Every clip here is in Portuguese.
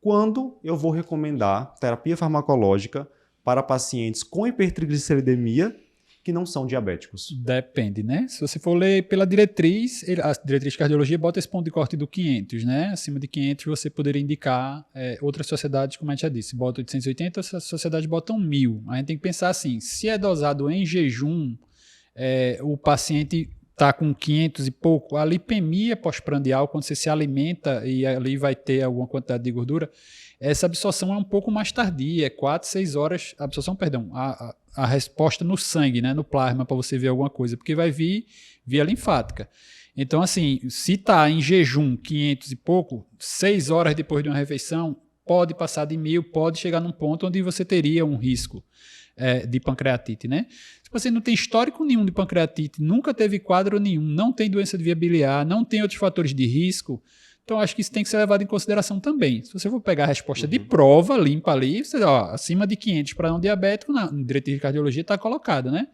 quando eu vou recomendar terapia farmacológica para pacientes com hipertrigliceridemia que não são diabéticos? Depende, né? Se você for ler pela diretriz, a diretriz de cardiologia bota esse ponto de corte do 500, né? Acima de 500 você poderia indicar outras sociedades, como a gente já disse, bota 880, as sociedades botam 1000. A gente tem que pensar assim, se é dosado em jejum, o paciente está com 500 e pouco, a lipemia pós-prandial, quando você se alimenta e ali vai ter alguma quantidade de gordura, essa absorção é um pouco mais tardia, 4, 6 horas, a resposta no sangue, né, no plasma, para você ver alguma coisa, porque vai vir via linfática. Então, assim, se está em jejum 500 e pouco, 6 horas depois de uma refeição, pode passar de 1000, pode chegar num ponto onde você teria um risco de pancreatite, né? Se você não tem histórico nenhum de pancreatite, nunca teve quadro nenhum, não tem doença de via biliar, não tem outros fatores de risco, então acho que isso tem que ser levado em consideração também. Se você for pegar a resposta de prova, limpa ali, você acima de 500 para não diabético, na diretriz de cardiologia está colocada, né?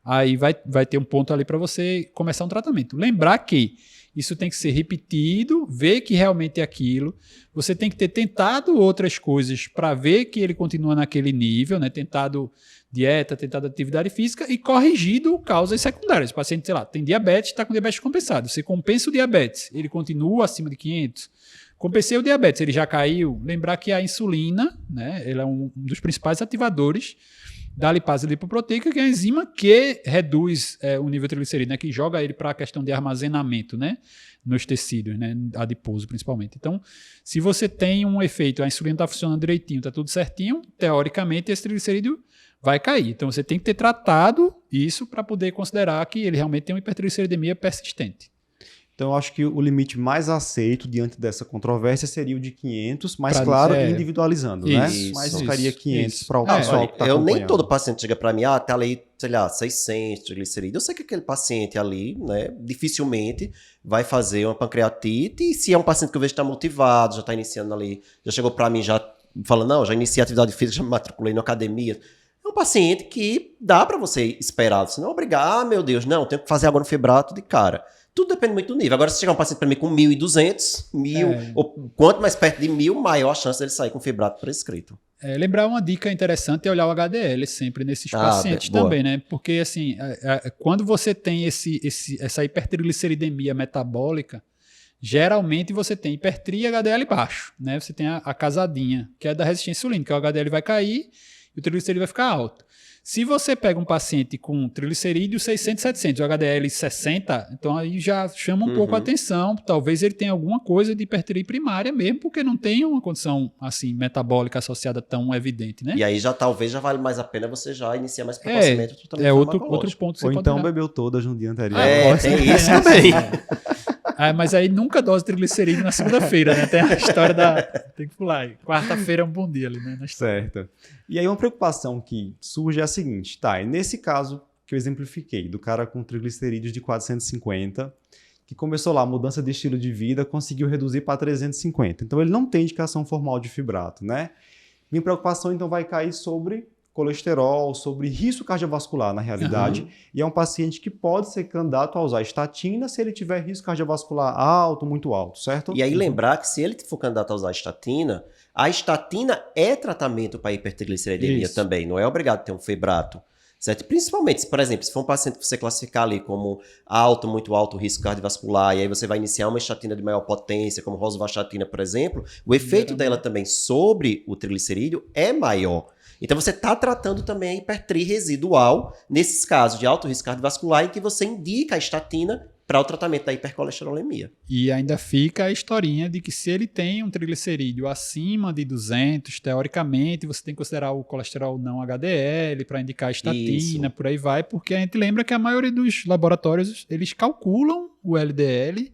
Aí vai ter um ponto ali para você começar um tratamento. Lembrar que isso tem que ser repetido, ver que realmente é aquilo. Você tem que ter tentado outras coisas para ver que ele continua naquele nível, né? Tentado dieta, tentado atividade física e corrigido causas secundárias. O paciente, sei lá, tem diabetes, está com diabetes compensado. Você compensa o diabetes, ele continua acima de 500. Compensei o diabetes, ele já caiu. Lembrar que a insulina, né? Ela é um dos principais ativadores da lipase lipoproteica, que é a enzima que reduz o nível de triglicerídeo, né, que joga ele para a questão de armazenamento, né, nos tecidos, né, adiposo principalmente. Então, se você tem um efeito, a insulina está funcionando direitinho, está tudo certinho, teoricamente esse triglicerídeo vai cair. Então, você tem que ter tratado isso para poder considerar que ele realmente tem uma hipertrigliceridemia persistente. Então, eu acho que o limite mais aceito diante dessa controvérsia seria o de 500, mas claro, individualizando, né? Mas ficaria 500 para o pessoal que está acompanhando. Nem todo paciente chega para mim, tá ali, sei lá, 600 triglicerídeos. Eu sei que aquele paciente ali, né, dificilmente vai fazer uma pancreatite, e se é um paciente que eu vejo que está motivado, já está iniciando ali, já chegou para mim, já falando, não, já iniciei atividade física, já me matriculei na academia. É um paciente que dá para você esperar, você não obrigar, meu Deus, não, tenho que fazer agora um fibrato de cara. Tudo depende muito do nível. Agora, se chegar um paciente para mim com 1.200, 1.000, ou quanto mais perto de 1.000, maior a chance dele sair com fibrato prescrito. Lembrar uma dica interessante é olhar o HDL sempre nesses pacientes também, né? Porque, assim, quando você tem essa hipertrigliceridemia metabólica, geralmente você tem hipertri e HDL baixo, né? Você tem a casadinha, que é da resistência insulínica, o HDL vai cair e o triglicerídeo vai ficar alto. Se você pega um paciente com triglicerídeo 600, 700, o HDL 60, então aí já chama um pouco a atenção. Talvez ele tenha alguma coisa de hipertriglicemia primária mesmo, porque não tem uma condição assim metabólica associada tão evidente, né? E aí talvez já vale mais a pena você já iniciar mais precocemente o tratamento outro ponto que você Ou pode então bebeu todas no dia anterior. Tem isso também. Mas aí nunca dose triglicerídeo na segunda-feira, né? Tem a história tem que pular aí. Quarta-feira é um bom dia ali, né? Certo. E aí uma preocupação que surge é a seguinte, e nesse caso que eu exemplifiquei, do cara com triglicerídeos de 450, que começou lá a mudança de estilo de vida, conseguiu reduzir para 350. Então ele não tem indicação formal de fibrato, né? Minha preocupação então vai cair sobre colesterol, sobre risco cardiovascular, na realidade, e é um paciente que pode ser candidato a usar estatina se ele tiver risco cardiovascular alto, muito alto, certo? E aí lembrar que se ele for candidato a usar a estatina é tratamento para hipertrigliceridemia também, não é obrigado a ter um fibrato, certo? Principalmente, por exemplo, se for um paciente que você classificar ali como alto, muito alto risco cardiovascular, e aí você vai iniciar uma estatina de maior potência, como rosuvastatina, por exemplo, o efeito dela também sobre o triglicerídeo é maior. Então você está tratando também a hipertri residual nesses casos de alto risco cardiovascular em que você indica a estatina para o tratamento da hipercolesterolemia. E ainda fica a historinha de que se ele tem um triglicerídeo acima de 200, teoricamente você tem que considerar o colesterol não HDL para indicar a estatina, por aí vai, porque a gente lembra que a maioria dos laboratórios eles calculam o LDL.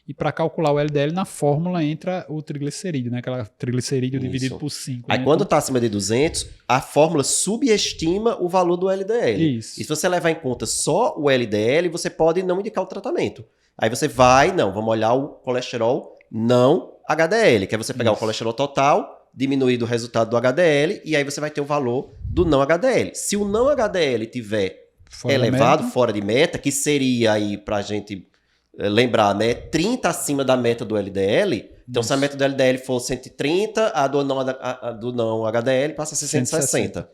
E para calcular o LDL, na fórmula entra o triglicerídeo, né? Aquela triglicerídeo dividido por 5. Aí quando está acima de 200, a fórmula subestima o valor do LDL. Isso. E se você levar em conta só o LDL, você pode não indicar o tratamento. Aí você vamos olhar o colesterol não HDL, que é você pegar o colesterol total, diminuir do resultado do HDL, e aí você vai ter o valor do não HDL. Se o não HDL tiver elevado, fora de meta, que seria aí pra gente lembrar, né, 30 acima da meta do LDL, Então, se a meta do LDL for 130, a do não HDL passa a ser 160.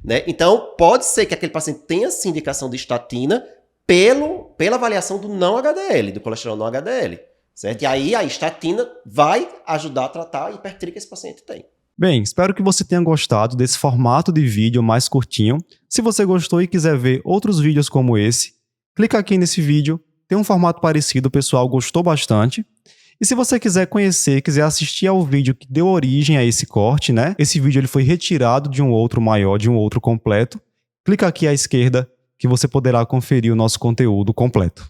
Né? Então, pode ser que aquele paciente tenha essa indicação de estatina pela avaliação do não HDL, do colesterol não HDL. Certo? E aí a estatina vai ajudar a tratar a hipertrígliceridemia que esse paciente tem. Bem, espero que você tenha gostado desse formato de vídeo mais curtinho. Se você gostou e quiser ver outros vídeos como esse, clica aqui nesse vídeo. Tem um formato parecido, o pessoal gostou bastante. E se você quiser conhecer, quiser assistir ao vídeo que deu origem a esse corte, né? Esse vídeo ele foi retirado de um outro maior, de um outro completo. Clica aqui à esquerda que você poderá conferir o nosso conteúdo completo.